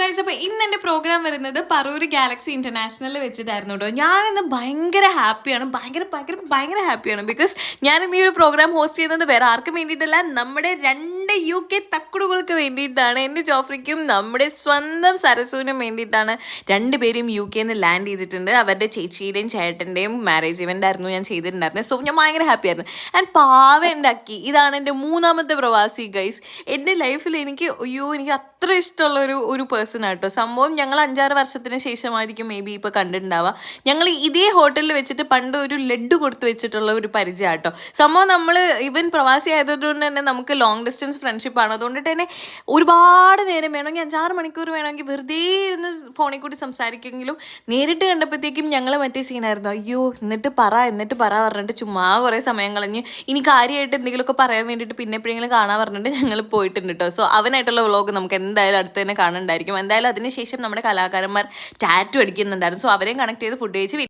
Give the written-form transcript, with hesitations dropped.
Guys, അപ്പോൾ ഇന്ന് എൻ്റെ പ്രോഗ്രാം വരുന്നത് പറൂർ ഗാലക്സി ഇന്റർനാഷണലിൽ വെച്ചിട്ടായിരുന്നു കേട്ടോ. ഞാനിന്ന് ഭയങ്കര ഹാപ്പിയാണ്, ഭയങ്കര ഹാപ്പിയാണ്. ബിക്കോസ് ഞാനിന്ന് ഈ ഒരു പ്രോഗ്രാം ഹോസ്റ്റ് ചെയ്യുന്നത് വേറെ ആർക്കും വേണ്ടിയിട്ടല്ല, നമ്മുടെ രണ്ട് UK തക്കുടുകൾക്ക് വേണ്ടിയിട്ടാണ്. എൻ്റെ ജോഫ്രിക്കും നമ്മുടെ സ്വന്തം സരസുവിനും വേണ്ടിയിട്ടാണ്. രണ്ടുപേരും UK ലാൻഡ് ചെയ്തിട്ടുണ്ട്. അവരുടെ ചേച്ചിയുടെയും ചേട്ടൻ്റെയും മാരേജ് ഇവൻ്റ് ആയിരുന്നു ഞാൻ ചെയ്തിട്ടുണ്ടായിരുന്നത്. സോ ഞാൻ ഭയങ്കര ഹാപ്പിയായിരുന്നു. ആൻഡ് പാവ എൻ്റെ അക്കി, ഇതാണ് എൻ്റെ മൂന്നാമത്തെ പ്രവാസി ഗൈസ്. എൻ്റെ ലൈഫിൽ എനിക്ക് അത്ര ഇഷ്ടമുള്ള ഒരു പേഴ്സൺ ആട്ടോ. സംഭവം ഞങ്ങൾ 5-6 വർഷത്തിന് ശേഷമായിരിക്കും മേ ബി ഇപ്പോൾ കണ്ടിട്ടുണ്ടാവുക. ഞങ്ങൾ ഇതേ ഹോട്ടലിൽ വെച്ചിട്ട് പണ്ട് ഒരു ലഡ്ഡു കൊടുത്ത് വെച്ചിട്ടുള്ള ഒരു പരിചയം ആട്ടോ. സംഭവം നമ്മൾ ഇവൻ പ്രവാസി ആയതുകൊണ്ട് തന്നെ നമുക്ക് ലോങ് ഡിസ്റ്റൻസ് ഫ്രണ്ട്ഷിപ്പാണ്. അതുകൊണ്ടിട്ട് തന്നെ ഒരുപാട് നേരം വേണമെങ്കിൽ 5-6 മണിക്കൂർ വേണമെങ്കിൽ വെറുതെ ഇരുന്ന് ഫോണിൽ കൂടി സംസാരിക്കുമെങ്കിലും നേരിട്ട് കണ്ടപ്പോഴത്തേക്കും ഞങ്ങൾ മറ്റേ സീനായിരുന്നു. എന്നിട്ട് പറ പറഞ്ഞിട്ട് ചുമ്മാ കുറേ സമയം കളഞ്ഞ് ഇനി കാര്യമായിട്ട് എന്തെങ്കിലുമൊക്കെ പറയാൻ വേണ്ടിയിട്ട് പിന്നെ എപ്പോഴെങ്കിലും കാണാൻ പറഞ്ഞിട്ട് ഞങ്ങൾ പോയിട്ടുണ്ട് കേട്ടോ. സോ അവനായിട്ടുള്ള വ്ളോഗ് നമുക്ക് എന്തായാലും അടുത്ത് തന്നെ കാണുന്നുണ്ടായിരിക്കും. എന്തായാലും അതിനുശേഷം നമ്മുടെ കലാകാരന്മാർ ടാറ്റു അടിക്കുന്നുണ്ടായിരുന്നു. സോ അവരെയും കണക്ട് ചെയ്ത് ഫുഡ് കഴിച്ച്